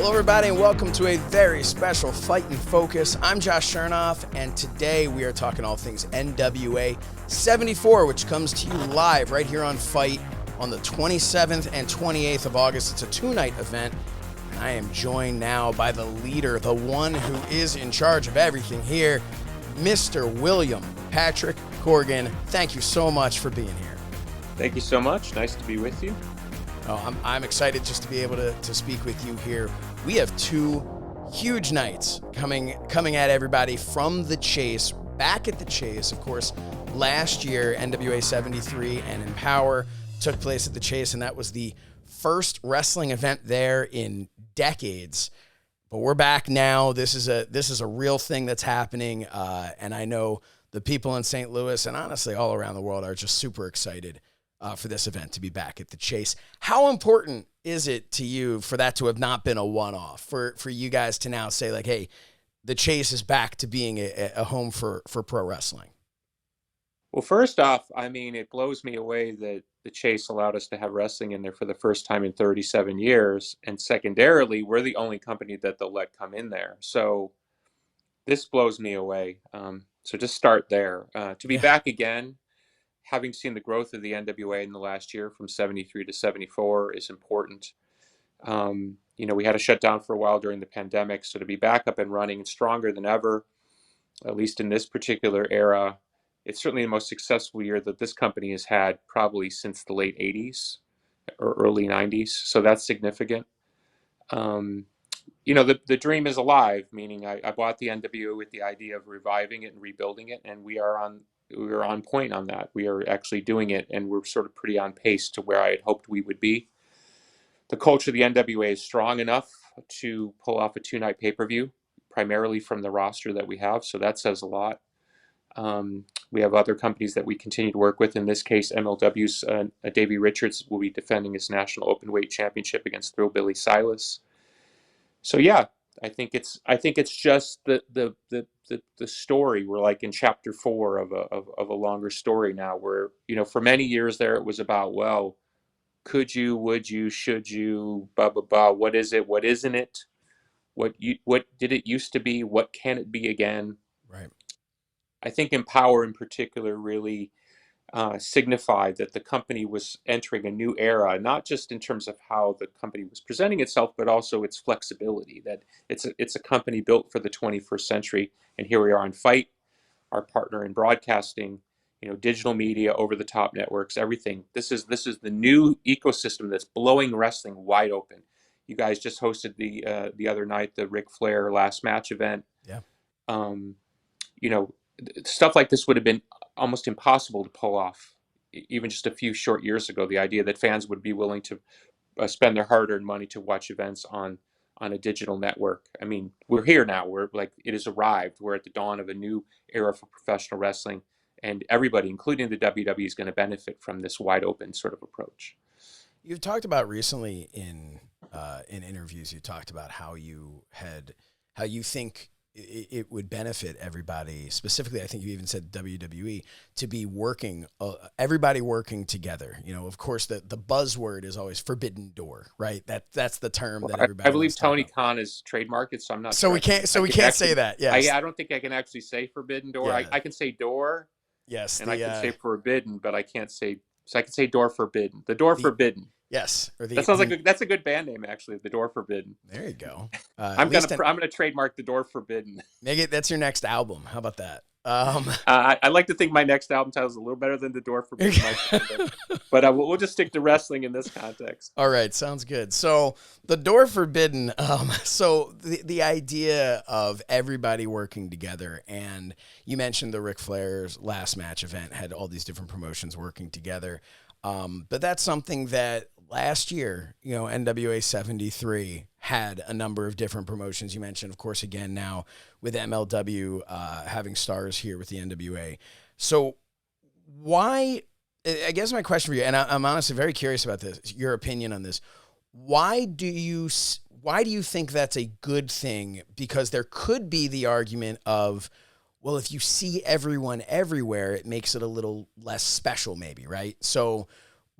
Hello, everybody, and welcome to a very special Fight and Focus. I'm Josh Shernoff, and today we are talking all things NWA 74, which comes to you live right here on FITE on the 27th and 28th of August. It's a two-night event, and I am joined now by the leader, the one who is in charge of everything here, Mr. William Patrick Corgan. Thank you so much for being here. Thank you so much. Nice to be with you. Oh, I'm excited just to be able to speak with you here. We have two huge nights coming at everybody from the Chase, back at the Chase. Of course, last year, NWA 73 and Empower took place at the Chase, and that was the first wrestling event there in decades. But we're back now. This is a real thing that's happening, and I know the people in St. Louis and honestly all around the world are just super excited for this event to be back at the Chase. How important is it to you for that to have not been a one-off, for you guys to now say, like, hey, the Chase is back to being a home for pro wrestling? Well, first off, I mean, it blows me away that the Chase allowed us to have wrestling in there for the first time in 37 years. And secondarily, we're the only company that they'll let come in there. So this blows me away. So just start there. To be back again, having seen the growth of the NWA in the last year from 73 to 74 is important. We had a shutdown for a while during the pandemic, so to be back up and running and stronger than ever, at least in this particular era, it's certainly the most successful year that this company has had probably since the late 80s or early 90s. So that's significant. The dream is alive, meaning I bought the NWA with the idea of reviving it and rebuilding it, and we are on point on that. We are actually doing it, and we're sort of pretty on pace to where I had hoped we would be. The culture of the NWA is strong enough to pull off a two-night pay-per-view, primarily from the roster that we have, so that says a lot. We have other companies that we continue to work with. In this case, MLW's Davey Richards will be defending his national openweight championship against Thrillbilly Silas. So yeah, I think it's just the story. We're like in chapter 4 of a longer story now, where for many years there it was about, well, could you, would you, should you, blah blah blah. What is it? What isn't it? What did it used to be? What can it be again? Right. I think Empower in particular really signified that the company was entering a new era, not just in terms of how the company was presenting itself, but also its flexibility, that it's a company built for the 21st century. And here we are on FITE, our partner in broadcasting, digital media, over-the-top networks, everything. This is the new ecosystem that's blowing wrestling wide open. You guys just hosted the other night, the Ric Flair last match event. Yeah. Stuff like this would have been almost impossible to pull off even just a few short years ago. The idea that fans would be willing to spend their hard-earned money to watch events on a digital network. I mean, we're here now. We're like, it has arrived. We're at the dawn of a new era for professional wrestling, and everybody, including the WWE, is going to benefit from this wide open sort of approach. You've talked about recently in interviews, you talked about how you think it would benefit everybody. Specifically, I think you even said WWE to be working, everybody working together. Of course, the buzzword is always forbidden door, right? That's the term that everybody. I believe Tony Khan has trademarked it, so I'm not. So we can't say that. Yes. I don't think I can actually say forbidden door. Yeah. I can say door. Yes. And I can say forbidden, but I can't say. So I can say door forbidden. The door forbidden. Yes. That sounds like that's a good band name, actually. The Door Forbidden. There you go. I'm gonna trademark The Door Forbidden. That's your next album. How about that? I like to think my next album title is a little better than The Door Forbidden, but we'll just stick to wrestling in this context. All right, sounds good. So The Door Forbidden. So the idea of everybody working together, and you mentioned the Ric Flair's last match event had all these different promotions working together. But that's something that last year, NWA 73 had a number of different promotions. You mentioned, of course, again now with MLW having stars here with the NWA. So why, I guess my question for you, and I'm honestly very curious about this, your opinion on this. Why do you think that's a good thing? Because there could be the argument of, well, if you see everyone everywhere, it makes it a little less special maybe, right? So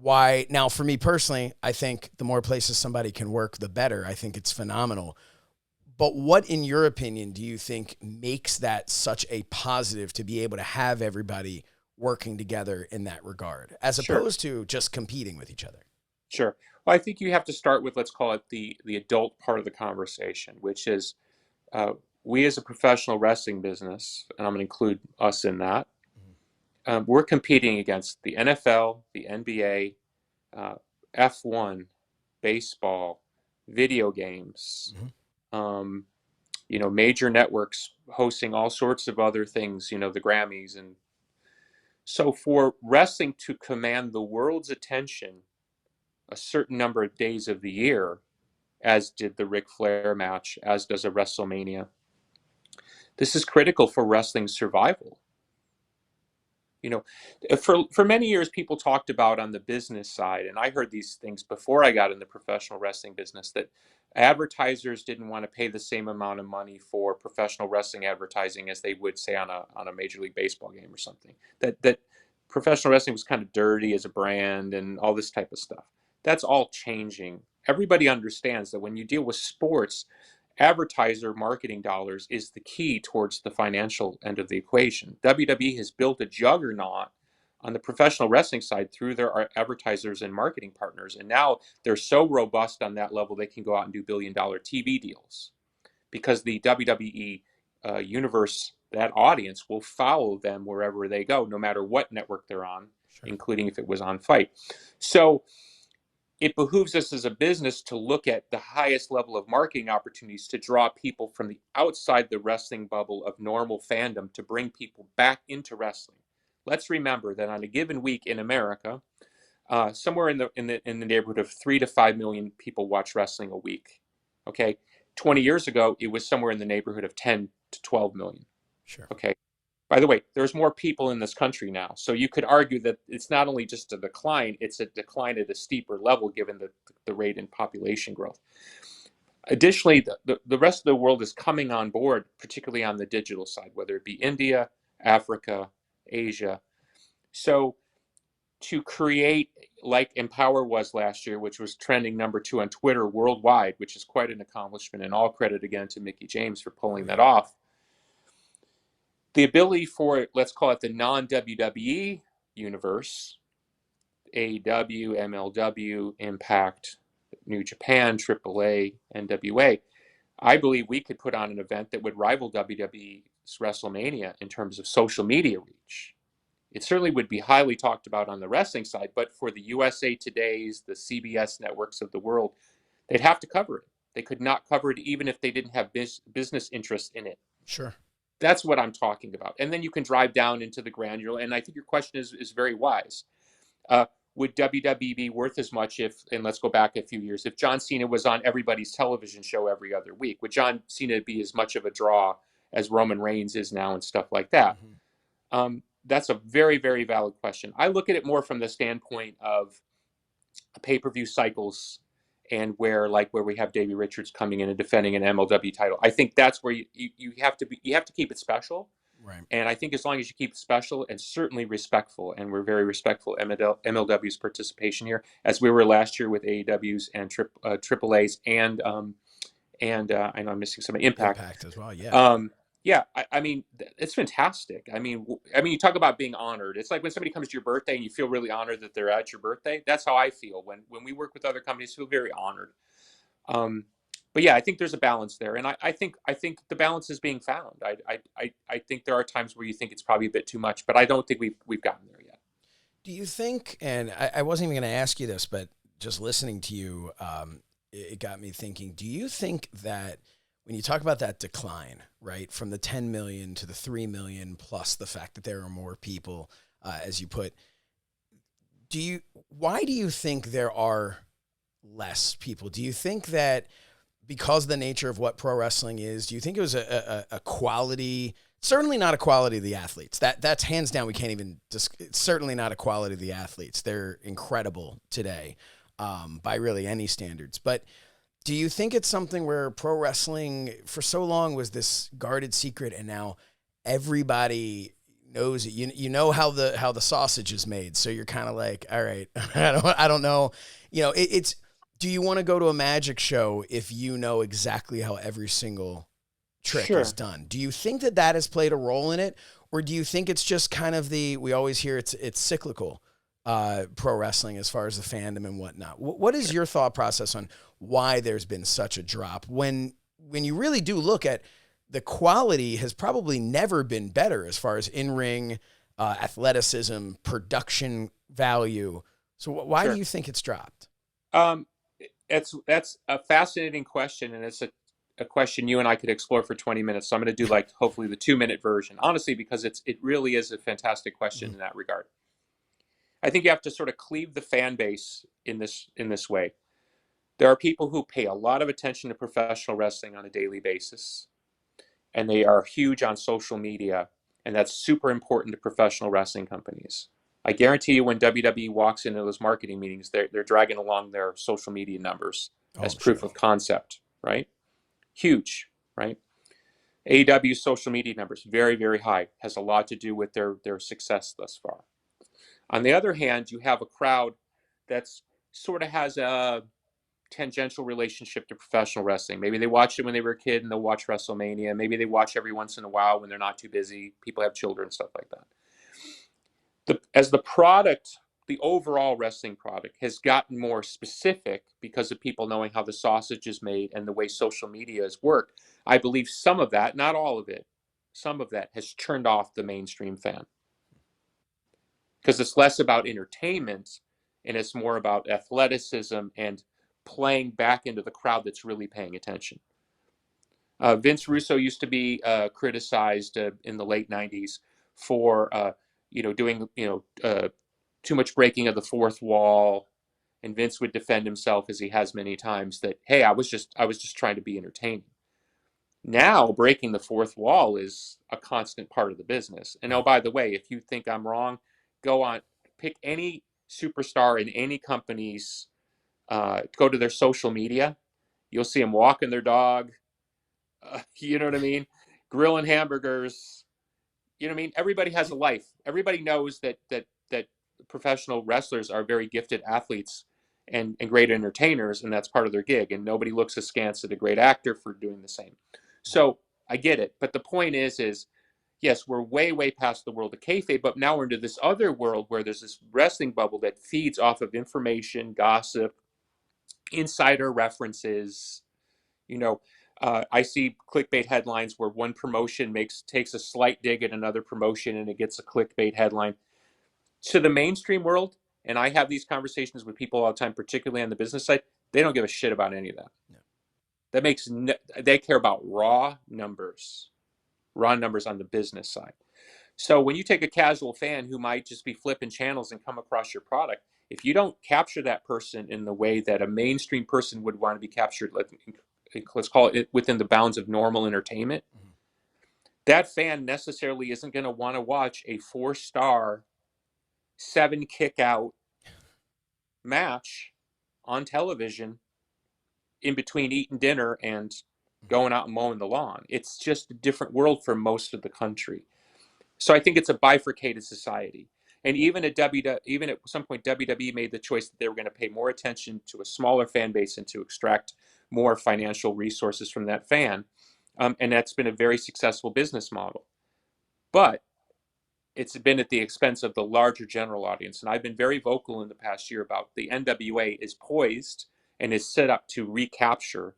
why now for me personally, I think the more places somebody can work, the better. I think it's phenomenal. But what, in your opinion, do you think makes that such a positive to be able to have everybody working together in that regard, as Sure. opposed to just competing with each other? Sure. Well, I think you have to start with, let's call it the adult part of the conversation, which is uh, we as a professional wrestling business, and I'm going to include us in that, we're competing against the NFL, the NBA, uh, F1, baseball, video games, um, major networks hosting all sorts of other things, the Grammys. And so for wrestling to command the world's attention a certain number of days of the year, as did the Ric Flair match, as does a WrestleMania, this is critical for wrestling's survival. For many years, people talked about on the business side, and I heard these things before I got in the professional wrestling business, that advertisers didn't want to pay the same amount of money for professional wrestling advertising as they would, say, on a Major League Baseball game or something. That professional wrestling was kind of dirty as a brand and all this type of stuff. That's all changing. Everybody understands that when you deal with sports, advertiser marketing dollars is the key towards the financial end of the equation. WWE has built a juggernaut on the professional wrestling side through their advertisers and marketing partners. And now they're so robust on that level, they can go out and do billion-dollar TV deals because the WWE universe, that audience, will follow them wherever they go, no matter what network they're on, sure, including if it was on FITE. So it behooves us as a business to look at the highest level of marketing opportunities to draw people from the outside the wrestling bubble of normal fandom to bring people back into wrestling. Let's remember that on a given week in America, somewhere in the neighborhood of 3 to 5 million people watch wrestling a week. Okay, 20 years ago, it was somewhere in the neighborhood of 10 to 12 million. Sure. Okay. By the way, there's more people in this country now. So you could argue that it's not only just a decline, it's a decline at a steeper level given the rate in population growth. Additionally, the rest of the world is coming on board, particularly on the digital side, whether it be India, Africa, Asia. So to create, like Empower was last year, which was trending number 2 on Twitter worldwide, which is quite an accomplishment, and all credit again to Mickie James for pulling that off. The ability for, let's call it the non-WWE universe, AEW, MLW, Impact, New Japan, AAA, NWA, I believe we could put on an event that would rival WWE's WrestleMania in terms of social media reach. It certainly would be highly talked about on the wrestling side, but for the USA Today's, the CBS networks of the world, they'd have to cover it. They could not cover it even if they didn't have business interest in it. Sure. That's what I'm talking about. And then you can drive down into the granular. And I think your question is very wise. Would WWE be worth as much if, and let's go back a few years, if John Cena was on everybody's television show every other week? Would John Cena be as much of a draw as Roman Reigns is now and stuff like that? That's a very, very valid question. I look at it more from the standpoint of pay-per-view cycles and where we have Davey Richards coming in and defending an MLW title. I think that's where you have to keep it special. Right. And I think as long as you keep it special and certainly respectful, and we're very respectful of MLW's participation here, as we were last year with AEW's and AAA's and I know I'm missing some Impact as well. Yeah. Yeah, I mean, it's fantastic. I mean, you talk about being honored. It's like when somebody comes to your birthday and you feel really honored that they're at your birthday. That's how I feel when we work with other companies. I feel very honored. But yeah, I think there's a balance there, and I think the balance is being found. I think there are times where you think it's probably a bit too much, but I don't think we've gotten there yet. Do you think? And I wasn't even going to ask you this, but just listening to you, it got me thinking. Do you think that when you talk about that decline, right, from the 10 million to the 3 million, plus the fact that there are more people, as you put, why do you think there are less people? Do you think that because of the nature of what pro wrestling is, do you think it was a quality, certainly not a quality of the athletes? That's hands down. We can't even, it's certainly not a quality of the athletes. They're incredible today by really any standards. But do you think it's something where pro wrestling for so long was this guarded secret, and now everybody knows it. You know how the sausage is made, so you're kind of like, all right, I don't know. It's. Do you want to go to a magic show if you know exactly how every single trick is Sure. done? Do you think that that has played a role in it, or do you think it's just kind of we always hear it's cyclical, pro wrestling as far as the fandom and whatnot? What is your thought process on why there's been such a drop when you really do look at the quality has probably never been better as far as in-ring athleticism, production value. So why do Sure. you think it's dropped? Um, that's a fascinating question, and it's a question you and I could explore for 20 minutes. So I'm going to do like hopefully the 2 minute version, honestly, because it really is a fantastic question Mhm. in that regard. I think you have to sort of cleave the fan base in this way. There are people who pay a lot of attention to professional wrestling on a daily basis, and they are huge on social media, and that's super important to professional wrestling companies. I guarantee you, when WWE walks into those marketing meetings, they're dragging along their social media numbers Oh, as I'm proof sure. of concept, right? Huge, right? AEW's social media numbers very, very high. Has a lot to do with their success thus far. On the other hand, you have a crowd that's sort of has a tangential relationship to professional wrestling. Maybe they watched it when they were a kid and they'll watch WrestleMania. Maybe they watch every once in a while when they're not too busy. People have children, stuff like that. As the product, the overall wrestling product has gotten more specific because of people knowing how the sausage is made and the way social media has worked, I believe some of that, not all of it, some of that has turned off the mainstream fan because it's less about entertainment and it's more about athleticism and playing back into the crowd that's really paying attention. Vince Russo used to be criticized in the late '90s for doing too much breaking of the fourth wall, and Vince would defend himself as he has many times that, hey, I was just trying to be entertaining. Now breaking the fourth wall is a constant part of the business. And oh, Right. by the way, if you think I'm wrong, go on, pick any superstar in any company's, go to their social media. You'll see them walking their dog. You know what I mean? Grilling hamburgers. You know what I mean? Everybody has a life. Everybody knows that professional wrestlers are very gifted athletes and great entertainers, and that's part of their gig. And nobody looks askance at a great actor for doing the same. So I get it, but the point is yes, we're way past the world of kayfabe, but now we're into this other world where there's this wrestling bubble that feeds off of information, gossip, insider references. You know, I see clickbait headlines where one promotion takes a slight dig at another promotion and it gets a clickbait headline. To the mainstream world, and I have these conversations with people all the time, particularly on the business side, they don't give a shit about any of that. Yeah. That makes they care about raw numbers on the business side. So when you take a casual fan who might just be flipping channels and come across your product, if you don't capture that person in the way that a mainstream person would want to be captured, let's call it within the bounds of normal entertainment, Mhm. that fan necessarily isn't going to want to watch a 4-star, 7 kick out match on television in between eating dinner and going out and mowing the lawn. It's just a different world for most of the country. So I think it's a bifurcated society. And even at some point, WWE made the choice that they were going to pay more attention to a smaller fan base and to extract more financial resources from that fan. And that's been a very successful business model. But it's been at the expense of the larger general audience. And I've been very vocal in the past year about the NWA is poised and is set up to recapture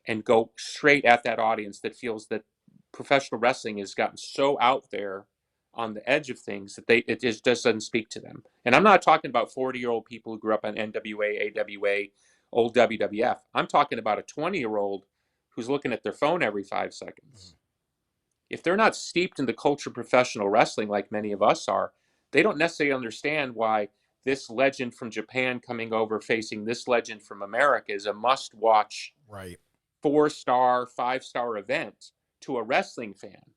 and go straight at that audience that feels that professional wrestling has gotten so out there on the edge of things that it just doesn't speak to them. And I'm not talking about 40-year-old people who grew up on NWA, AWA, old WWF. I'm talking about a 20-year-old who's looking at their phone every 5 seconds. If they're not steeped in the culture of professional wrestling like many of us are, they don't necessarily understand why this legend from Japan coming over facing this legend from America is a must watch Right. 4-star, 5-star event to a wrestling fan.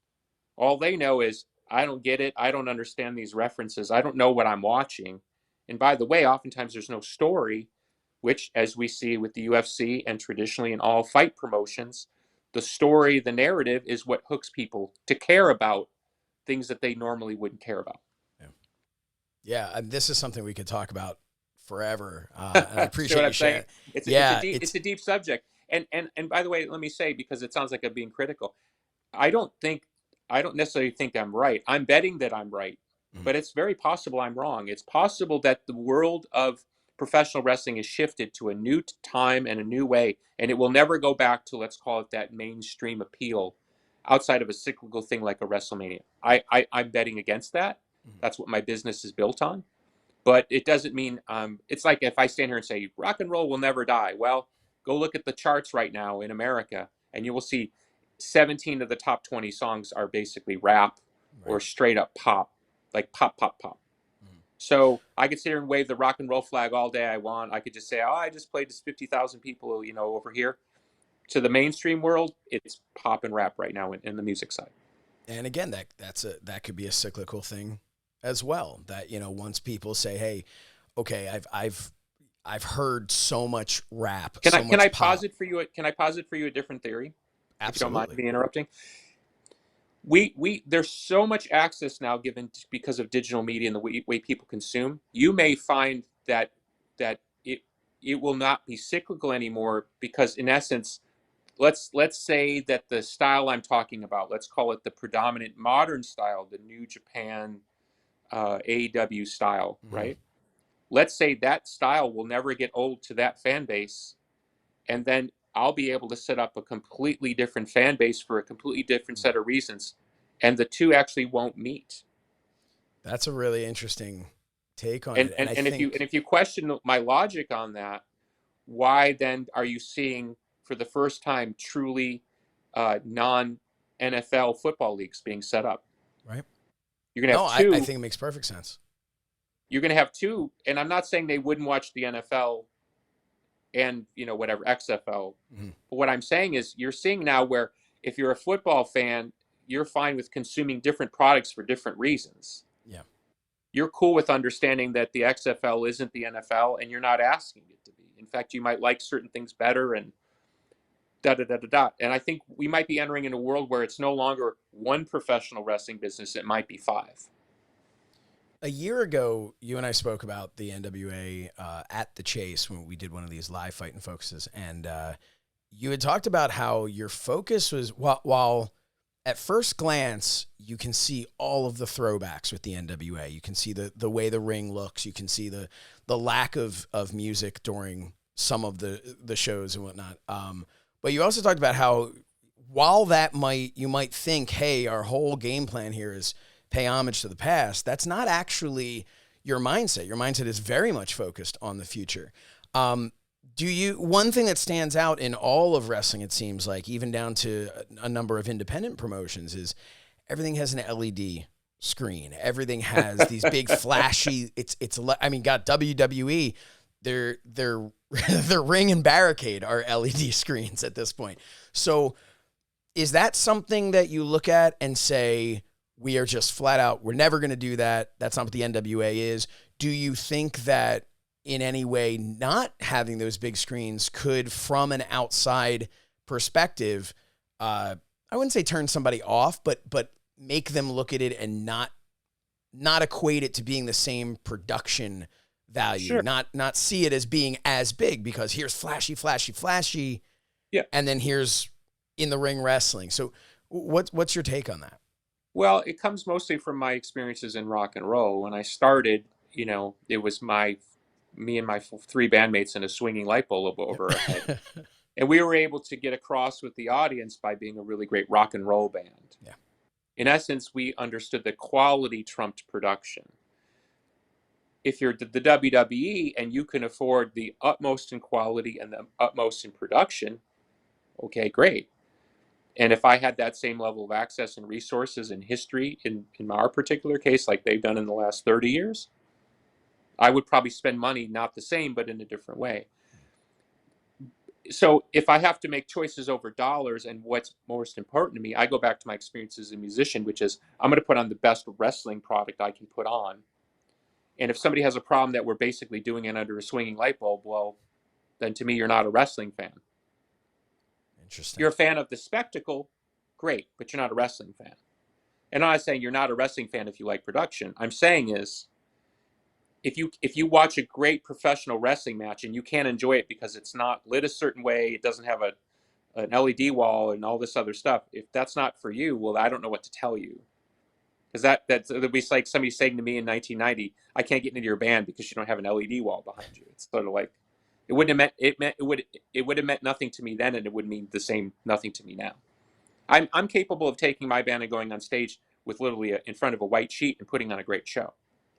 All they know is, I don't get it. I don't understand these references. I don't know what I'm watching. And by the way, oftentimes there's no story, which, as we see with the UFC and traditionally in all fight promotions, the story, the narrative is what hooks people to care about things that they normally wouldn't care about. Yeah, yeah. This is something we could talk about forever, and I See what appreciate you I'm sharing. saying? Yeah, It's a deep subject. And by the way, let me say, because it sounds like I'm being critical, I don't think I don't necessarily think I'm right. I'm betting that I'm right, mhm, but it's very possible I'm wrong. It's possible that the world of professional wrestling is shifted to a new time and a new way, and it will never go back to, let's call it, that mainstream appeal outside of a cyclical thing like a WrestleMania. I'm betting against that. mhm. That's what my business is built on. But it doesn't mean it's like if I stand here and say rock and roll will never die. Well, go look at the charts right now in America, and you will see 17 of the top 20 songs are basically rap Right. or straight up pop, like pop, pop, pop. Mhm. So I could sit here and wave the rock and roll flag all day I want. I could just say, oh, I just played to 50,000 people, over here. To the mainstream world, it's pop and rap right now in the music side. And again, that could be a cyclical thing as well. That once people say, "Hey, okay, I've heard so much rap, Can I so can I much pop." posit for you? Can I posit for you a different theory, if you don't mind Absolutely. me interrupting? We there's so much access now given because of digital media and the way people consume. You may find that it will not be cyclical anymore because, in essence, let's say that the style I'm talking about, let's call it the predominant modern style, the New Japan AEW style, Hmm. right? Let's say that style will never get old to that fan base, and then I'll be able to set up a completely different fan base for a completely different set of reasons, and the two actually won't meet. That's a really interesting take on And it, and and, I and if you and think if you question my logic on that, why then are you seeing for the first time truly non NFL football leagues being set up? right. You're gonna No, have I two. think it makes perfect sense. You're gonna have two, and I'm not saying they wouldn't watch the NFL and whatever XFL. Hmm. But what I'm saying is you're seeing now where if you're a football fan, you're fine with consuming different products for different reasons. Yeah, You're cool with understanding that the XFL isn't the NFL and you're not asking it to be. In fact, you might like certain things better and da da da da da. And I think we might be entering in a world where it's no longer one professional wrestling business, it might be five. a year ago, you and I spoke about the NWA at the Chase when we did one of these live fight and focuses, and you had talked about how your focus was while at first glance you can see all of the throwbacks with the NWA. You can see the way the ring looks. You can see the lack of music during some of the shows and whatnot. But you also talked about how while you might think, hey, our whole game plan here is pay homage to the past. That's not actually your mindset. Your mindset is very much focused on the future. Um, one thing that stands out in all of wrestling, it seems like, even down to a number of independent promotions, is everything has an LED screen. Everything has these big flashy. I mean, got WWE. Their their ring and barricade are LED screens at this point. So, is that something that you look at and say, we are just flat out, we're never going to do that? That's not what the NWA is. Do you think that in any way not having those big screens could, from an outside perspective, I wouldn't say turn somebody off, but make them look at it and not equate it to being the same production value, Sure. not see it as being as big, because here's flashy, flashy, flashy, Yeah. and then here's in the ring wrestling. So what's your take on that? Well, it comes mostly from my experiences in rock and roll. When I started, it was me and my three bandmates and a swinging light bulb over our head. And we were able to get across with the audience by being a really great rock and roll band. Yeah. In essence, we understood that quality trumped production. If you're the WWE and you can afford the utmost in quality and the utmost in production, okay, great. And if I had that same level of access and resources and history in our particular case, like they've done in the last 30 years, I would probably spend money not the same, but in a different way. So if I have to make choices over dollars and what's most important to me, I go back to my experience as a musician, which is I'm going to put on the best wrestling product I can put on. And if somebody has a problem that we're basically doing it under a swinging light bulb, well, then to me, you're not a wrestling fan. Interesting. You're a fan of the spectacle, great, but you're not a wrestling fan. And I'm not saying you're not a wrestling fan if you like production. I'm saying is if you watch a great professional wrestling match and you can't enjoy it because it's not lit a certain way, it doesn't have an LED wall and all this other stuff. If that's not for you, well, I don't know what to tell you. Because that'd be like somebody saying to me in 1990, "I can't get into your band because you don't have an LED wall behind you." It's sort of like it wouldn't have meant it would have meant nothing to me then, and it would mean the same nothing to me now. I'm capable of taking my band and going on stage with literally in front of a white sheet and putting on a great show.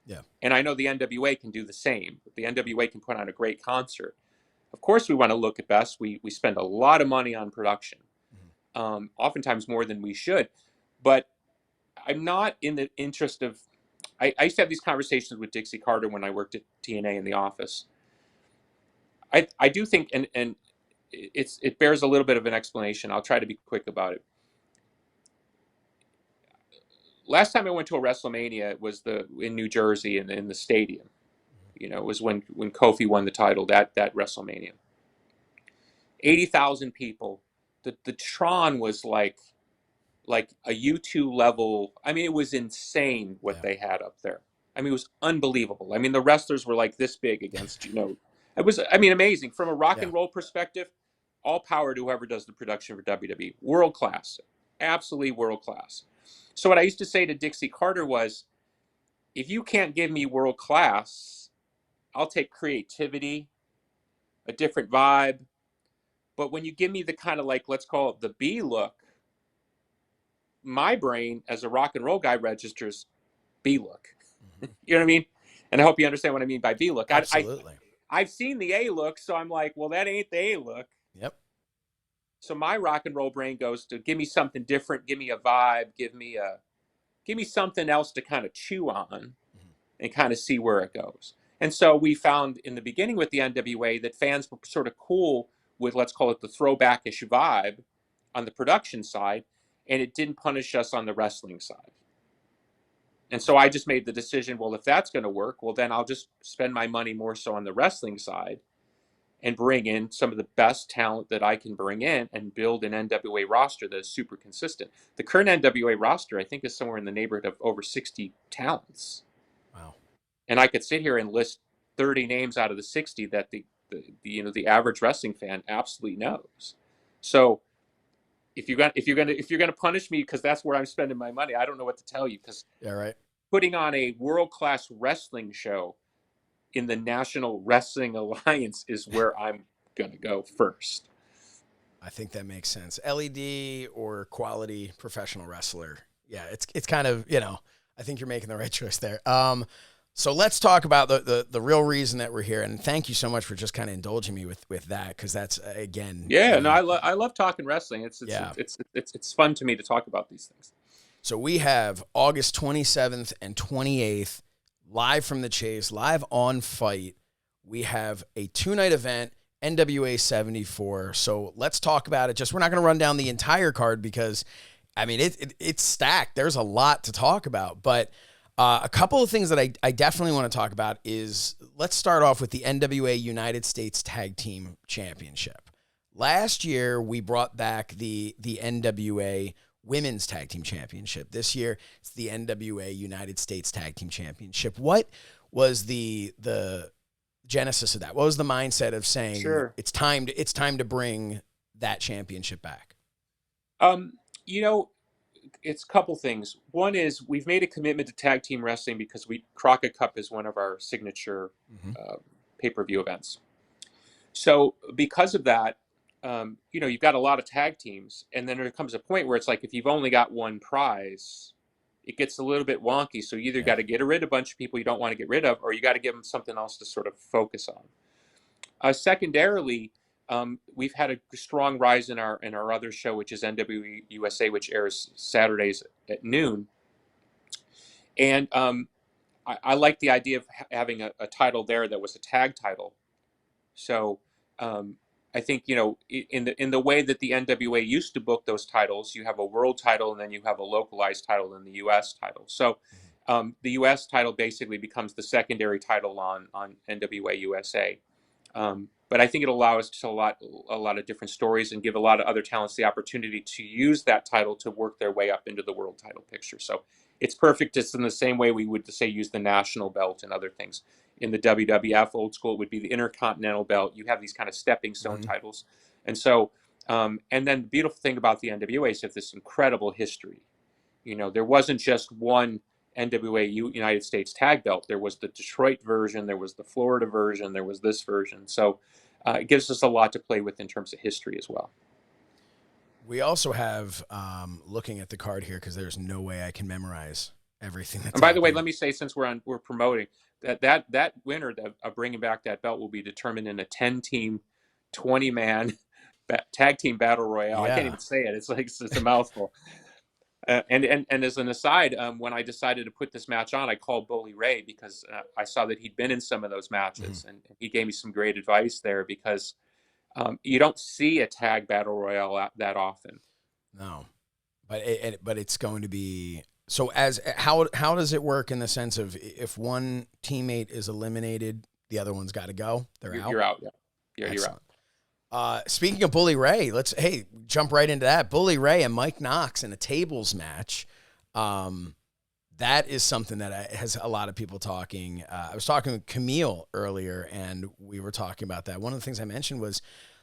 Yeah. And I know the NWA can do the same. The NWA can put on a great concert. Of course, we want to look at best. We spend a lot of money on production, oftentimes more than we should. But I'm not in the interest of. I used to have these conversations with Dixie Carter when I worked at TNA in the office. I do think, and it bears a little bit of an explanation. I'll try to be quick about it. Last time I went to a WrestleMania was in New Jersey in the stadium. You know, it was when Kofi won the title that WrestleMania. 80,000 people. The Tron was like a U2 level. I mean, it was insane what they had up there. I mean, it was unbelievable. I mean, the wrestlers were like this big against, it was, I mean, amazing. From a rock and roll perspective, all power to whoever does the production for WWE. World class. Absolutely world class. So what I used to say to Dixie Carter was, if you can't give me world class, I'll take creativity, a different vibe. But when you give me the kind of like, let's call it the B look, my brain as a rock and roll guy registers B look. You know what I mean? And I hope you understand what I mean by B look. Absolutely. I've seen the A look, so I'm like, well, that ain't the A look. Yep. So my rock and roll brain goes to give me something different, give me a vibe, give me something else to kind of chew on and kind of see where it goes. And so we found in the beginning with the NWA that fans were sort of cool with, let's call it the throwbackish vibe on the production side, and it didn't punish us on the wrestling side. And so I just made the decision, well, if that's going to work, well, then I'll just spend my money more so on the wrestling side and bring in some of the best talent that I can bring in and build an NWA roster that is super consistent. The current NWA roster, I think, is somewhere in the neighborhood of over 60 talents. Wow. And I could sit here and list 30 names out of the 60 that the average wrestling fan absolutely knows. So if you're gonna punish me because that's where I'm spending my money, I don't know what to tell you, because putting on a world-class wrestling show in the National Wrestling Alliance is where I'm gonna go first. I think that makes sense. LED or quality professional wrestler. Yeah, it's kind of, I think you're making the right choice there. So let's talk about the real reason that we're here, and thank you so much for just kind of indulging me with that, because that's again. Yeah, no, I love talking wrestling. It's fun to me to talk about these things. So we have August 27th and 28th live from the Chase, live on FITE. We have a 2-night event, NWA 74. So let's talk about it. We're not going to run down the entire card because, I mean, it's stacked. There's a lot to talk about, but. A couple of things that I definitely want to talk about is, let's start off with the NWA United States Tag Team Championship. Last year, we brought back the NWA Women's Tag Team Championship. This year, it's the NWA United States Tag Team Championship. What was the genesis of that? What was the mindset of saying it's time to bring that championship back? It's a couple things. One is we've made a commitment to tag team wrestling because Crockett Cup is one of our signature pay-per-view events. So because of that, you've got a lot of tag teams, and then there comes a point where it's like, if you've only got one prize, it gets a little bit wonky. So you either got to get rid of a bunch of people you don't want to get rid of, or you got to give them something else to sort of focus on. Secondarily, we've had a strong rise in our other show, which is NWA USA, which airs Saturdays at noon. And I like the idea of having a title there that was a tag title. So I think, in the way that the NWA used to book those titles, you have a world title and then you have a localized title in the US title. So the US title basically becomes the secondary title on NWA USA. but I think it'll allow us to tell a lot of different stories and give a lot of other talents the opportunity to use that title to work their way up into the world title picture. So it's perfect. It's in the same way we would say use the national belt and other things. In the WWF old school, it would be the Intercontinental belt. You have these kind of stepping stone titles, and so and then the beautiful thing about the NWA is you have this incredible history. You know, there wasn't just one NWA United States tag belt. There was the Detroit version, there was the Florida version, there was this version. So it gives us a lot to play with in terms of history as well. We also have, looking at the card here, because there's no way I can memorize everything that's And by the way, happening. let me say, since we're promoting that winner of bringing back that belt will be determined in a 10-team, 20-man tag team battle royale. I can't Yeah. even say it. It's like it's a mouthful. And as an aside, when I decided to put this match on, I called Bully Ray because I saw that he'd been in some of those matches, and he gave me some great advice there because you don't see a tag battle royale that often. No, but it's going to be so. As how does it work in the sense of if one teammate is eliminated, the other one's got to go. They're out. You're out. Yeah, you're out. Speaking of Bully Ray, let's jump right into that. Bully Ray and Mike Knox in a tables match. That is something that has a lot of people talking. I was talking with Camille earlier, and we were talking about that. One of the things I mentioned was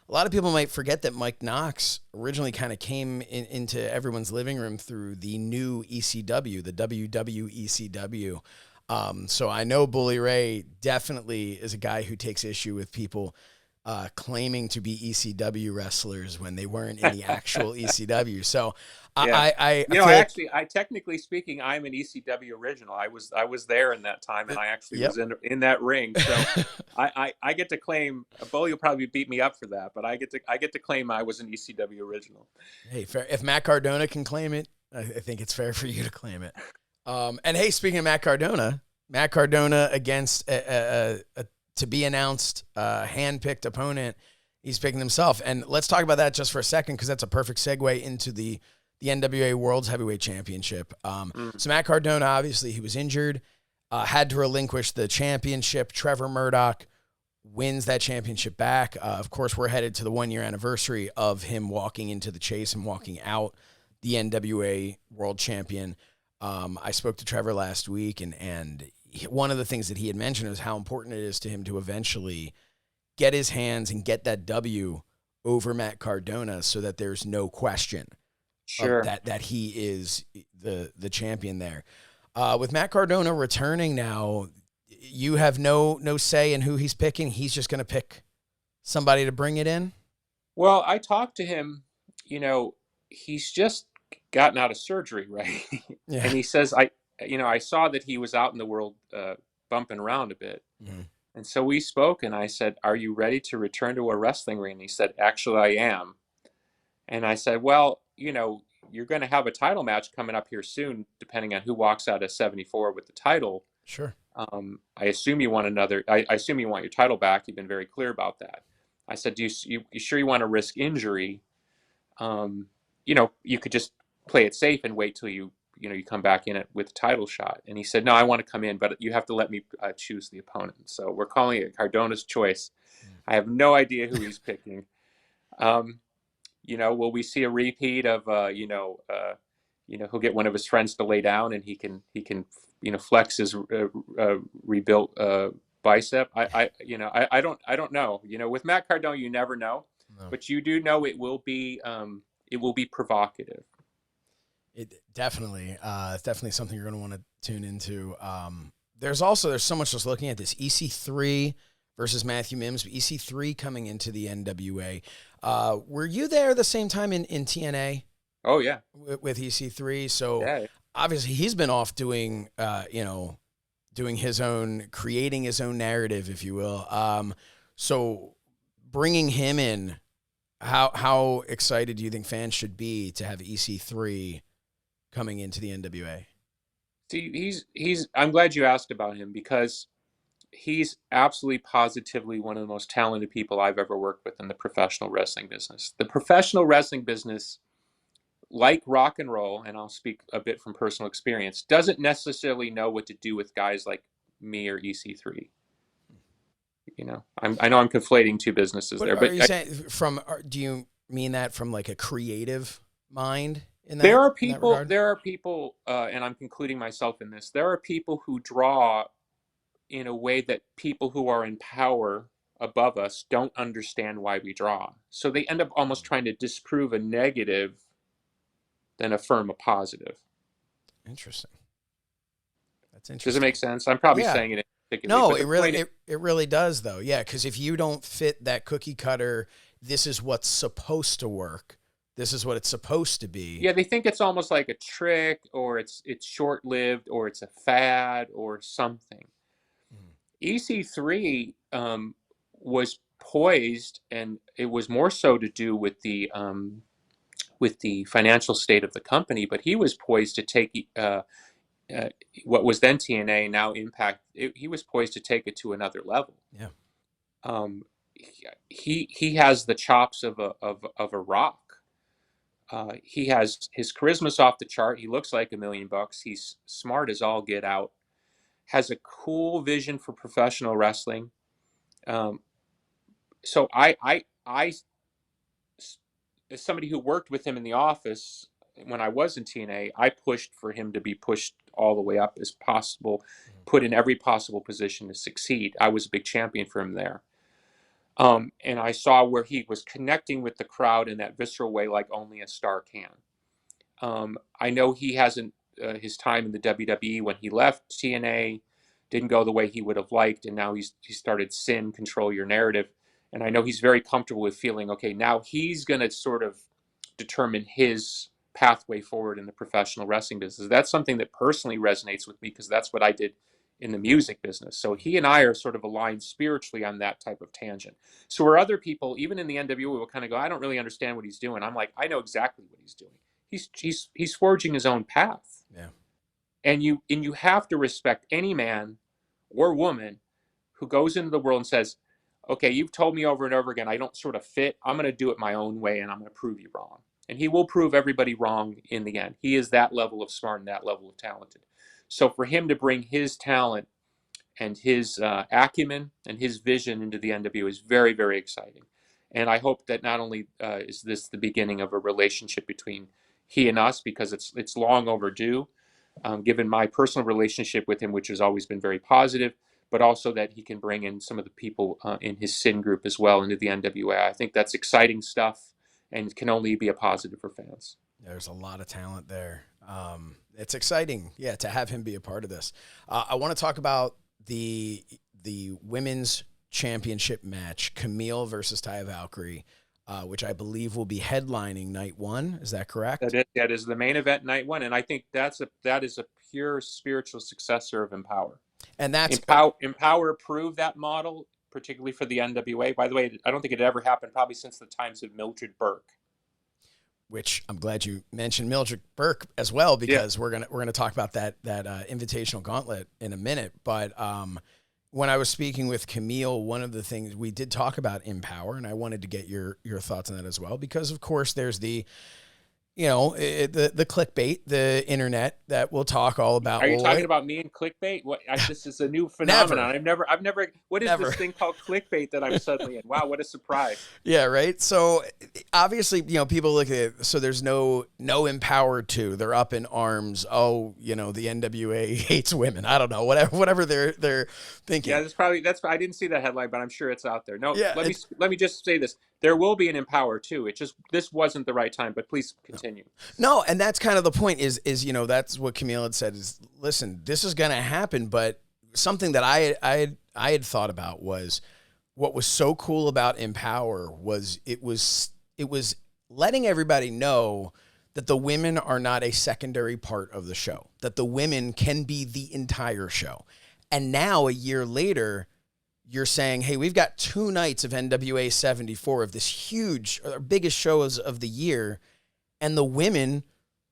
a lot of people might forget that Mike Knox originally kind of came into everyone's living room through the new ECW, the WWECW. So I know Bully Ray definitely is a guy who takes issue with people claiming to be ECW wrestlers when they weren't in the actual ECW. So Yeah. I technically speaking, I'm an ECW original. I was there in that time, and I actually was in that ring. So I get to claim. Bully will probably beat me up for that, but I get to claim I was an ECW original. Hey, fair. If Matt Cardona can claim it, I think it's fair for you to claim it. And hey, speaking of Matt Cardona against a to be announced hand-picked opponent, he's picking himself. And let's talk about that just for a second, because that's a perfect segue into the NWA World's Heavyweight Championship. So Matt Cardona, obviously, he was injured, had to relinquish the championship. Trevor Murdoch wins that championship back. Of course, we're headed to the 1-year anniversary of him walking into the chase and walking out the NWA World Champion. I spoke to Trevor last week, and one of the things that he had mentioned was how important it is to him to eventually get his hands and get that W over Matt Cardona so that there's no question that he is the champion there. With Matt Cardona returning now, you have no say in who he's picking. He's just going to pick somebody to bring it in. Well, I talked to him, he's just gotten out of surgery, right? Yeah. And he says, I saw that he was out in the world bumping around a bit. Mm-hmm. And so we spoke, and I said, "Are you ready to return to a wrestling ring?" And he said, "Actually, I am." And I said, "Well, you're going to have a title match coming up here soon, depending on who walks out of 74 with the title. Sure. I assume you want I assume you want your title back. You've been very clear about that." I said, "You sure you want to risk injury? You could just play it safe and wait till you come back in it with a title shot." And he said, "No, I want to come in, but you have to let me choose the opponent." So we're calling it Cardona's choice. I have no idea who he's picking. Will we see a repeat of, he'll get one of his friends to lay down and he can flex his rebuilt bicep. I don't know. With Matt Cardona, you never know, but you do know it will be provocative. It's definitely something you're going to want to tune into. There's so much just looking at this EC3 versus Matthew Mims. EC3 coming into the NWA. Were you there the same time in TNA? Oh yeah, with EC3. So yeah. Obviously he's been off doing creating his own narrative, if you will. So bringing him in, how excited do you think fans should be to have EC3 coming into the NWA? See, I'm glad you asked about him because he's absolutely positively one of the most talented people I've ever worked with in the professional wrestling business. The professional wrestling business, like rock and roll, and I'll speak a bit from personal experience, doesn't necessarily know what to do with guys like me or EC3. I know I'm conflating two businesses What there, are but you saying do you mean that from like a creative mind there are in that people, regard? and I'm concluding myself in this. There are people who draw in a way that people who are in power above us don't understand why we draw. So they end up almost trying to disprove a negative than affirm a positive. Interesting. That's Does it interesting. make sense? I'm probably Yeah. saying it particularly, No, but the point is, it really does though. Yeah, because if you don't fit that cookie cutter, this is what's supposed to work. This is what it's supposed to be. yeah, they think it's almost like a trick, or it's short lived, or it's a fad, or something. Mhm. EC3 was poised, and it was more so to do with the financial state of the company. But he was poised to take uh, what was then TNA, now Impact. He was poised to take it to another level. Yeah. Um, he has the chops of a rock. He has his charisma's off the chart. He looks like $1,000,000. He's smart as all get out. Has a cool vision for professional wrestling. Um, so as somebody who worked with him in the office when I was in TNA, I pushed for him to be pushed all the way up as possible, put in every possible position to succeed. I was a big champion for him there. And I saw where he was connecting with the crowd in that visceral way, like only a star can. I know he hasn't, his time in the WWE when he left TNA didn't go the way he would have liked, and now he started Sin, Control Your Narrative. And I know he's very comfortable with feeling, okay, now he's going to sort of determine his pathway forward in the professional wrestling business. That's something that personally resonates with me, because that's what I did in the music business. So he and I are sort of aligned spiritually on that type of tangent. So where other people, even in the NWA, will kind of go, I don't really understand what he's doing. I'm like, I know exactly what he's doing. He's forging his own path. Yeah. And you have to respect any man or woman who goes into the world and says, okay, you've told me over and over again I don't sort of fit. I'm going to do it my own way, and I'm going to prove you wrong. And he will prove everybody wrong in the end. He is that level of smart and that level of talented. So for him to bring his talent and his acumen and his vision into the NWA is very, very exciting. And I hope that not only is this the beginning of a relationship between he and us, because it's long overdue, given my personal relationship with him, which has always been very positive, but also that he can bring in some of the people in his Sin group as well into the NWA. I think that's exciting stuff, and can only be a positive for fans. There's a lot of talent there. It's exciting, yeah, to have him be a part of this. I want to talk about the women's championship match, Camille versus Taya Valkyrie, which I believe will be headlining night one. Is that correct? That is the main event night one, and I think that is a pure spiritual successor of Empower. And that's Empower proved that model, particularly for the NWA. By the way, I don't think it ever happened probably since the times of Mildred Burke. Which I'm glad you mentioned Mildred Burke as well, because we're gonna talk about that invitational gauntlet in a minute. But when I was speaking with Camille, one of the things we did talk about Empower, and I wanted to get your thoughts on that as well, because of course there's the the clickbait, the internet that will talk all about. Are you talking about me and clickbait? This is a new phenomenon. I've never. What is this thing called clickbait that I'm suddenly in? Wow, what a surprise! Yeah, right. So obviously, people look at it. So there's no Empower 2. They're up in arms. Oh, the NWA hates women. I don't know. Whatever they're thinking. Yeah, that's. I didn't see that headline, but I'm sure it's out there. No, yeah, let me just say this. There will be an Empower 2. This wasn't the right time, but please continue. No, and that's kind of the point is that's what Camille had said is, listen, this is going to happen, but something that I had thought about was what was so cool about Empower was it was letting everybody know that the women are not a secondary part of the show, that the women can be the entire show. And now a year later, you're saying, hey, we've got 2 nights of NWA 74 of this huge, our biggest shows of the year, and the women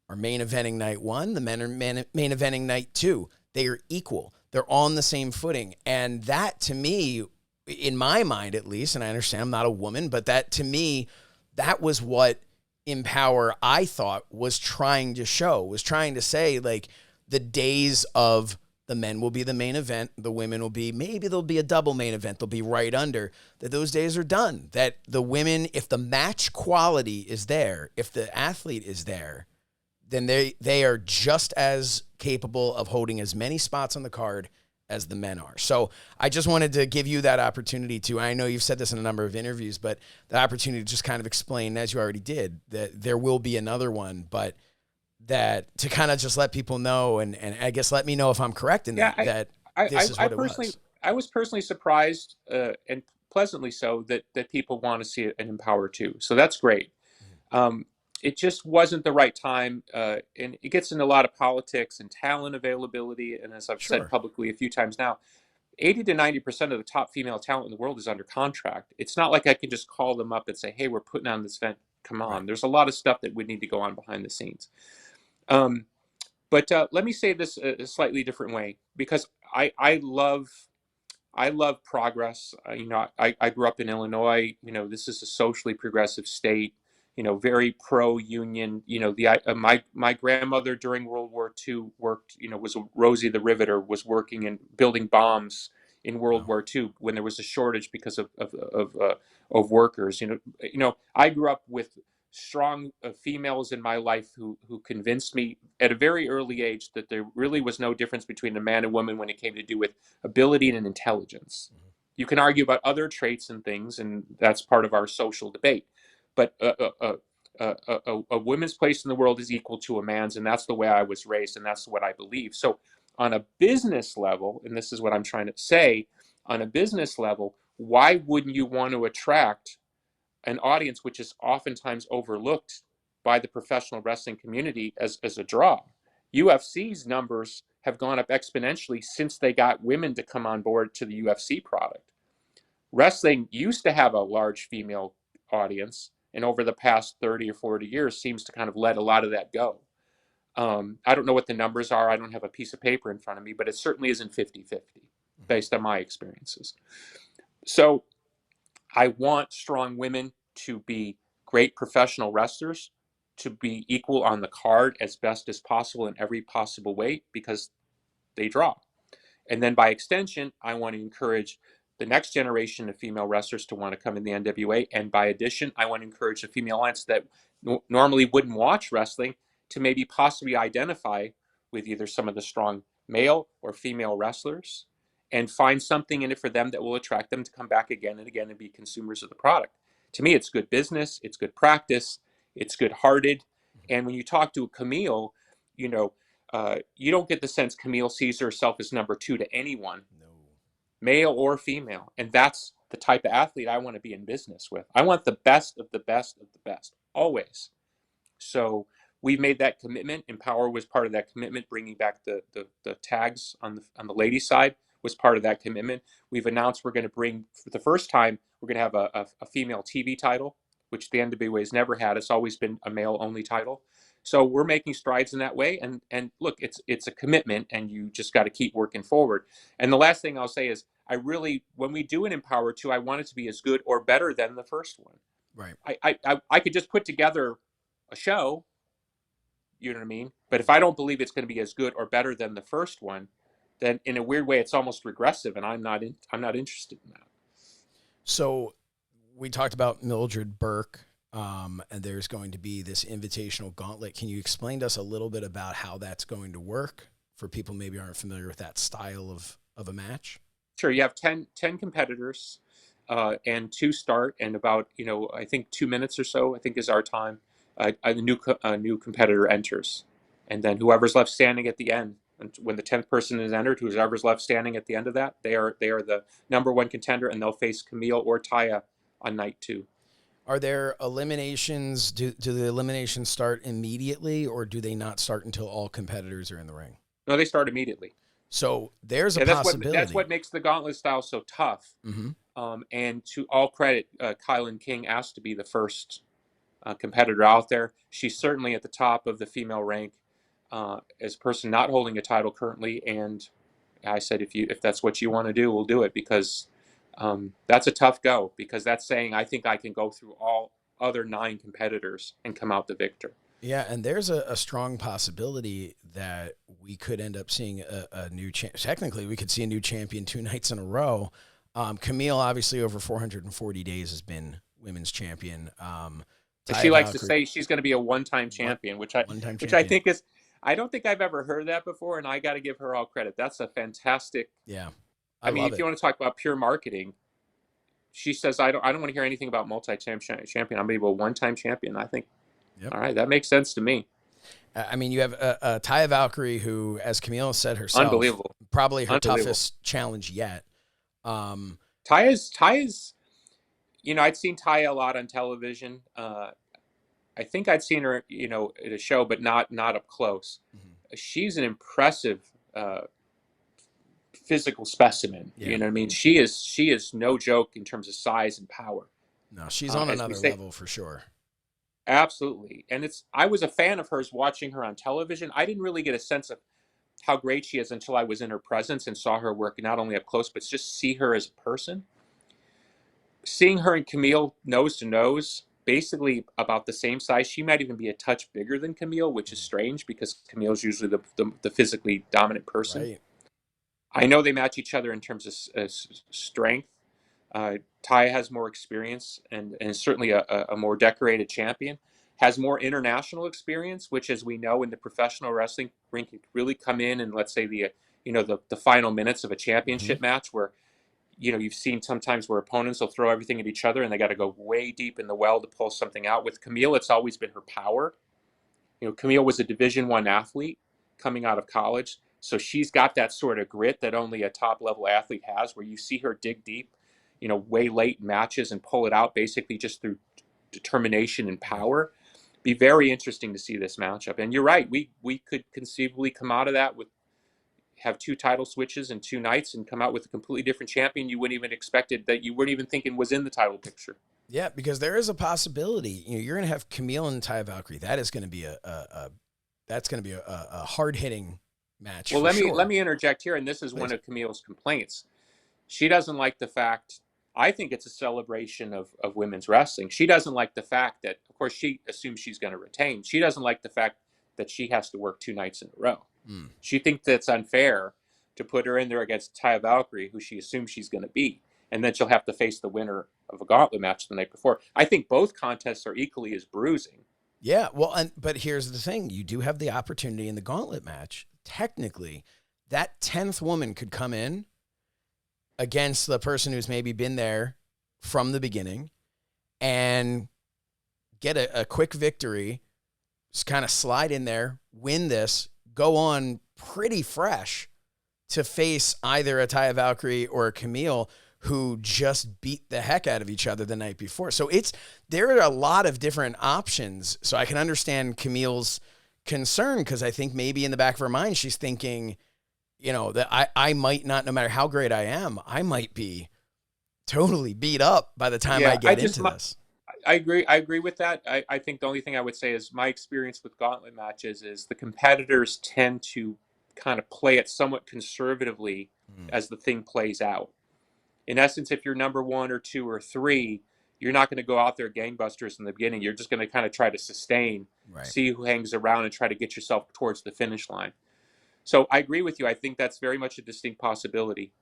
are main eventing night 1, the men are main eventing night 2. They are equal. They're on the same footing. And that, to me, in my mind at least, and I understand I'm not a woman, but that, to me, that was what Empower, I thought, was trying to show, was trying to say, like, the days of the men will be the main event. The women will be, maybe there'll be a double main event. They'll be right under. That those days are done. That the women, if the match quality is there, if the athlete is there, then they are just as capable of holding as many spots on the card as the men are. So I just wanted to give you that opportunity to, I know you've said this in a number of interviews, but the opportunity to just kind of explain, as you already did, that there will be another one, but that to kind of just let people know, and I guess let me know if I'm correct in that, this is what it was. I was personally surprised and pleasantly so that people want to see an Empower too. So that's great. It just wasn't the right time, and it gets into a lot of politics and talent availability. And as I've said publicly a few times now, 80 to 90% of the top female talent in the world is under contract. It's not like I can just call them up and say, hey, we're putting on this event. Come on. Right. There's a lot of stuff that would need to go on behind the scenes. But let me say this a slightly different way, because I love progress. I grew up in Illinois. This is a socially progressive state. Very pro-union. My grandmother during World War II worked. Was Rosie the Riveter, was working and building bombs in World War II when there was a shortage because of workers. I grew up with strong females in my life who convinced me at a very early age that there really was no difference between a man and woman when it came to do with ability and intelligence. You can argue about other traits and things, and that's part of our social debate. But a woman's place in the world is equal to a man's, and that's the way I was raised, and that's what I believe. So on a business level, and this is what I'm trying to say, on a business level, why wouldn't you want to attract an audience which is oftentimes overlooked by the professional wrestling community as a draw? UFC's numbers have gone up exponentially since they got women to come on board to the UFC product. Wrestling used to have a large female audience, and over the past 30 or 40 years seems to kind of let a lot of that go. I don't know what the numbers are. I don't have a piece of paper in front of me, but it certainly isn't 50-50 based on my experiences. So I want strong women to be great professional wrestlers, to be equal on the card as best as possible in every possible way, because they draw. And then by extension, I want to encourage the next generation of female wrestlers to want to come in the NWA. And by addition, I want to encourage the female audience that normally wouldn't watch wrestling to maybe possibly identify with either some of the strong male or female wrestlers and find something in it for them that will attract them to come back again and again and be consumers of the product. To me, it's good business, it's good practice, it's good-hearted. And when you talk to Camille, you don't get the sense Camille sees herself as number two to anyone, male or female. And that's the type of athlete I want to be in business with. I want the best of the best of the best, always. So we've made that commitment. Empower was part of that commitment. Bringing back the tags on the ladies' side was part of that commitment. We've announced we're going to bring, for the first time, we're going to have a female TV title, which the NWA has never had. It's always been a male-only title. So we're making strides in that way. And look, it's a commitment, and you just got to keep working forward. And the last thing I'll say is, when we do an Empower 2, I want it to be as good or better than the first one. Right. I could just put together a show, you know what I mean? But if I don't believe it's going to be as good or better than the first one, then in a weird way, it's almost regressive, and I'm not interested in that. So we talked about Mildred Burke, and there's going to be this invitational gauntlet. Can you explain to us a little bit about how that's going to work for people maybe aren't familiar with that style of a match? Sure. You have 10 competitors, and 2 start, and about, I think 2 minutes or so, I think is our time. A new competitor enters, and then whoever's left standing at the end, and when the 10th person is entered, whoever's left standing at the end of that, they are the number 1 contender, and they'll face Camille or Taya on night 2. Are there eliminations? Do the eliminations start immediately, or do they not start until all competitors are in the ring? No, they start immediately. So there's a possibility. That's what makes the gauntlet style so tough. Mm-hmm. And to all credit, Kylan King asked to be the first competitor out there. She's certainly at the top of the female rank as a person not holding a title currently. And I said, if that's what you want to do, we'll do it, because that's a tough go, because that's saying I think I can go through all other 9 competitors and come out the victor. Yeah, and there's a strong possibility that we could end up seeing a new technically we could see a new champion 2 nights in a row. Camille, obviously, over 440 days has been women's champion. She Taya likes to Valkyrie, say she's going to be a one-time champion, one-time which I champion. think is, I don't think I've ever heard that before, and I got to give her all credit. That's a fantastic. Yeah, I I mean, love if you it. want to talk about pure marketing, she says, I don't want to hear anything about multi-time champion. I'm going to be a one-time champion. I think, Yep. all right, that makmakes sense to me. I mean, you have Taya Valkyrie, who, as Camille said herself, Unbelievable. probably her Unbelievable. toughest challenge yet. Taya's, I'd seen Taya a lot on television. I think I'd seen her, at a show, but not up close. Mm-hmm. She's an impressive physical specimen. Yeah. You know what I mean? She is no joke in terms of size and power. No, she's on another level for sure. Absolutely. And I was a fan of hers watching her on television. I didn't really get a sense of how great she is until I was in her presence and saw her work not only up close, but just see her as a person. Seeing her and Camille nose to nose, basically about the same size. She might even be a touch bigger than Camille, which is strange because Camille's usually the physically dominant person. Right. I know they match each other in terms of strength. Taya has more experience and certainly a more decorated champion, has more international experience, which, as we know, in the professional wrestling ring, can really come in and, let's say, the final minutes of a championship match where, you've seen sometimes where opponents will throw everything at each other and they got to go way deep in the well to pull something out. With Camille, it's always been her power. Camille was a Division I athlete coming out of college, so she's got that sort of grit that only a top-level athlete has, where you see her dig deep, way late in matches and pull it out basically just through determination and power. Be very interesting to see this matchup. And you're right, we could conceivably come out of that have 2 title switches in 2 nights and come out with a completely different champion you wouldn't even expected, that you weren't even thinking was in the title picture. Yeah, because there is a possibility. You're going to have Camille and Taya Valkyrie. That is going to be a hard-hitting match. Well, let me interject here, and this is one of Camille's complaints. She doesn't like the fact. I think it's a celebration of women's wrestling. She doesn't like the fact that, of course, she assumes she's going to retain. She doesn't like the fact that she has to work 2 nights in a row. She thinks that's unfair to put her in there against Taya Valkyrie, who she assumes she's going to beat, and then she'll have to face the winner of a gauntlet match the night before. I think both contests are equally as bruising. Yeah, well, but here's the thing. You do have the opportunity in the gauntlet match. Technically, that 10th woman could come in against the person who's maybe been there from the beginning and get a quick victory, just kind of slide in there, win this, go on pretty fresh to face either a Taya Valkyrie or a Camille who just beat the heck out of each other the night before. So there are a lot of different options. So I can understand Camille's concern, because I think maybe in the back of her mind, she's thinking, that I might not, no matter how great I am, I might be totally beat up by the time I get into this. I agree with that. I think the only thing I would say is my experience with gauntlet matches is the competitors tend to kind of play it somewhat conservatively as the thing plays out. In essence, if you're number 1 or 2 or 3, you're not going to go out there gangbusters in the beginning. You're just going to kind of try to sustain, see who hangs around, and try to get yourself towards the finish line. So I agree with you. I think that's very much a distinct possibility.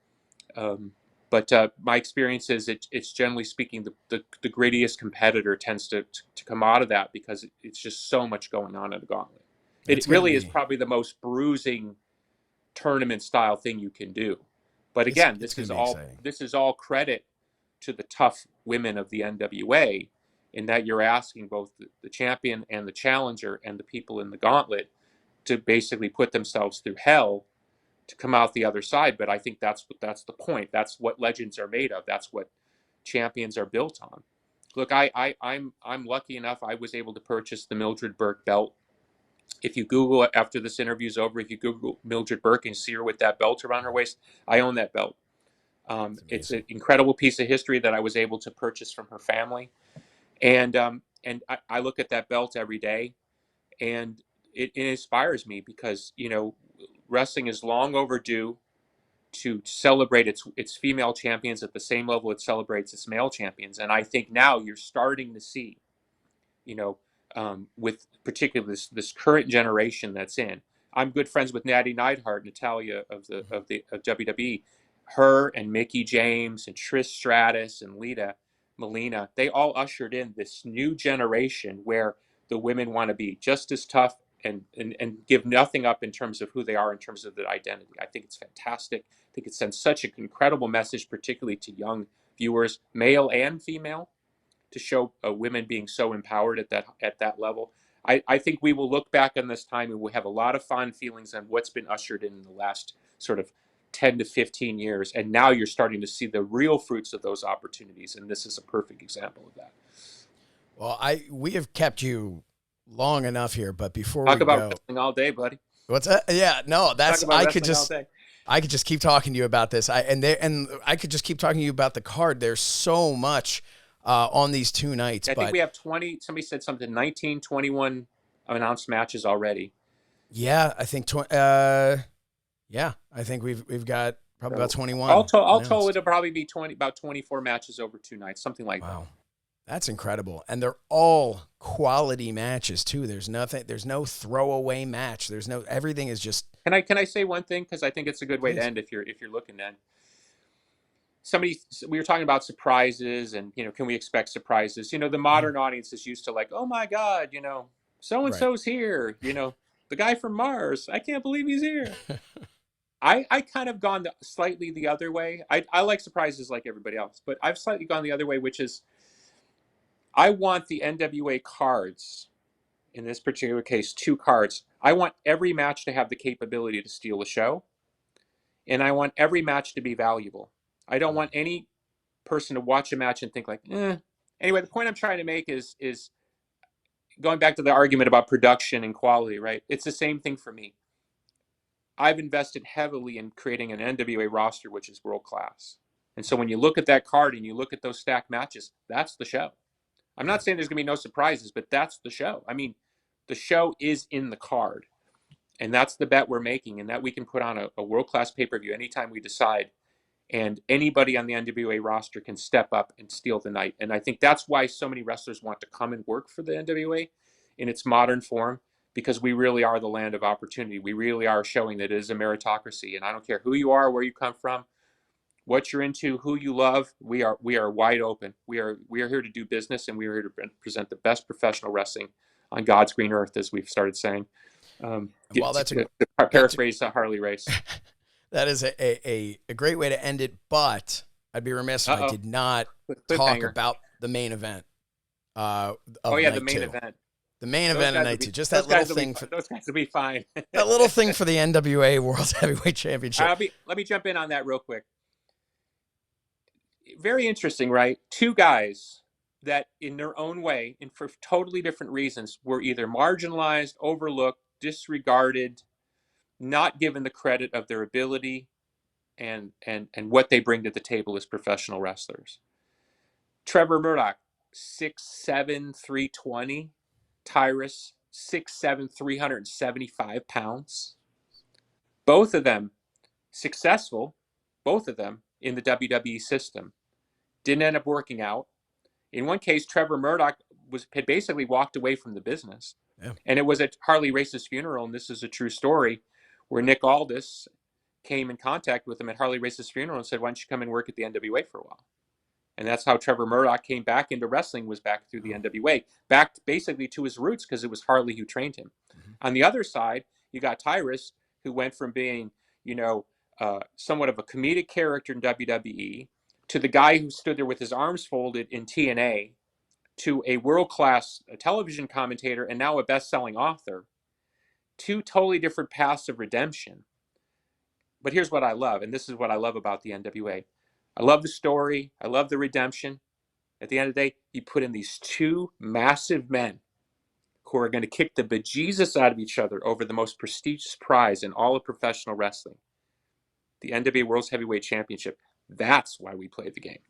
But my experience is it's generally speaking, the grittiest competitor tends to come out of that because it's just so much going on in the gauntlet. It really is probably the most bruising tournament style thing you can do. But again, this is all credit to the tough women of the NWA, in that you're asking both the champion and the challenger and the people in the gauntlet to basically put themselves through hell to come out the other side. But I think that's the point. That's what legends are made of. That's what champions are built on. Look, I'm lucky enough. I was able to purchase the Mildred Burke belt. If you Google it after this interview is over, if you Google Mildred Burke and see her with that belt around her waist, I own that belt. It's an incredible piece of history that I was able to purchase from her family, and I look at that belt every day, and it inspires me because wrestling is long overdue to celebrate its female champions at the same level it celebrates its male champions. And I think now you're starting to see, with particularly this current generation that's in. I'm good friends with Natty Neidhart, Natalia of WWE. Her and Mickey James and Trish Stratus and Lita Melina, they all ushered in this new generation where the women want to be just as tough and give nothing up in terms of who they are, in terms of their identity. I think it's fantastic. I think it sends such an incredible message, particularly to young viewers, male and female, to show women being so empowered at that level. I think we will look back on this time and we'll have a lot of fond feelings on what's been ushered in the last sort of 10 to 15 years. And now you're starting to see the real fruits of those opportunities. And this is a perfect example of that. Well, we have kept you long enough here, but before Talk we about go, wrestling all day, buddy. What's that? Yeah, no, that's, I could just keep talking to you about this. And I could just keep talking to you about the card. There's so much on these 2 nights. I think we have 20, somebody said something, 19, 21 announced matches already. Yeah, I think, yeah, I think we've got probably about 21. All told, it'll probably be about 24 matches over 2 nights, something like that. Wow. That's incredible. And they're all quality matches too. There's no throwaway match. Everything is just. Can I say one thing? Cause I think it's a good way to end if you're looking at we were talking about surprises and, can we expect surprises? The modern audience is used to like, oh my God, so-and-so's here, the guy from Mars. I can't believe he's here. I kind of gone slightly the other way. I like surprises like everybody else, but I've slightly gone the other way, which is I want the NWA cards, in this particular case, 2 cards. I want every match to have the capability to steal a show, and I want every match to be valuable. I don't want any person to watch a match and think like, Anyway, the point I'm trying to make is going back to the argument about production and quality, right? It's the same thing for me. I've invested heavily in creating an NWA roster, which is world class. And so when you look at that card and you look at those stacked matches, that's the show. I'm not saying there's going to be no surprises, but that's the show. I mean, the show is in the card. And that's the bet we're making, and that we can put on a world-class pay-per-view anytime we decide. And anybody on the NWA roster can step up and steal the night. And I think that's why so many wrestlers want to come and work for the NWA in its modern form, because we really are the land of opportunity. We really are showing that it is a meritocracy. And I don't care who you are, where you come from, what you're into, who you love. We are wide open. We are here to do business, and we are here to present the best professional wrestling on God's green earth, as we've started saying. Well, that's to paraphrase Harley Race. That is a great way to end it, but I'd be remiss if I did not talk about the main event. The main event. The main event of night 2. Just that little thing. Those guys will be fine. That little thing for the NWA World Heavyweight Championship. Let me jump in on that real quick. Very interesting, right? 2 guys that in their own way and for totally different reasons were either marginalized, overlooked, disregarded, not given the credit of their ability and what they bring to the table as professional wrestlers. Trevor Murdoch, 6'7", 320. Tyrus, 6'7", 375 pounds. Both of them successful, both of them in the WWE system. Didn't end up working out. In one case, Trevor Murdoch had basically walked away from the business. Yeah. And it was at Harley Race's funeral, and this is a true story, where Nick Aldis came in contact with him at Harley Race's funeral and said, why don't you come and work at the NWA for a while? And that's how Trevor Murdoch came back into wrestling, was back through the NWA, back basically to his roots, because it was Harley who trained him. Mm-hmm. On the other side, you got Tyrus, who went from being, somewhat of a comedic character in WWE to the guy who stood there with his arms folded in TNA, to a world-class television commentator and now a best-selling author. 2 totally different paths of redemption. But here's what I love, and this is what I love about the NWA. I love the story. I love the redemption. At the end of the day, you put in these 2 massive men who are going to kick the bejesus out of each other over the most prestigious prize in all of professional wrestling, the NWA World's Heavyweight Championship. That's why we play the game.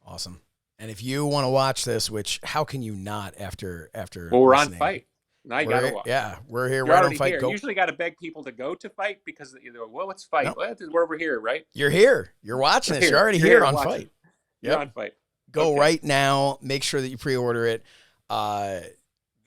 Awesome. And if you want to watch this, which how can you not after Well, we're on FITE. Now you got to watch. Yeah, we're here. You're right on FITE. Here. You usually got to beg people to go to FITE because what's FITE? No. Well, we're over here, right? You're here. You're watching this. You're already here on FITE. You're on FITE. Go right now. Make sure that you pre-order it.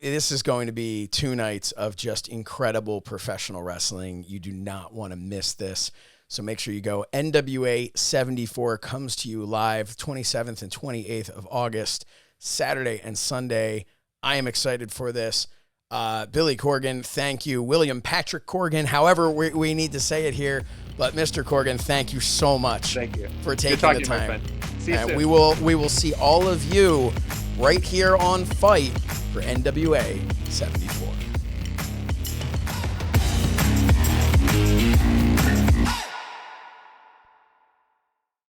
this is going to be 2 nights of just incredible professional wrestling. You do not want to miss this. So make sure you go. NWA 74 comes to you live 27th and 28th of August, Saturday and Sunday. I am excited for this. Billy Corgan, thank you. William Patrick Corgan, however we need to say it here. But Mr. Corgan, thank you so much. Thank you for taking the time. See you soon. We will see all of you right here on FITE for NWA 74.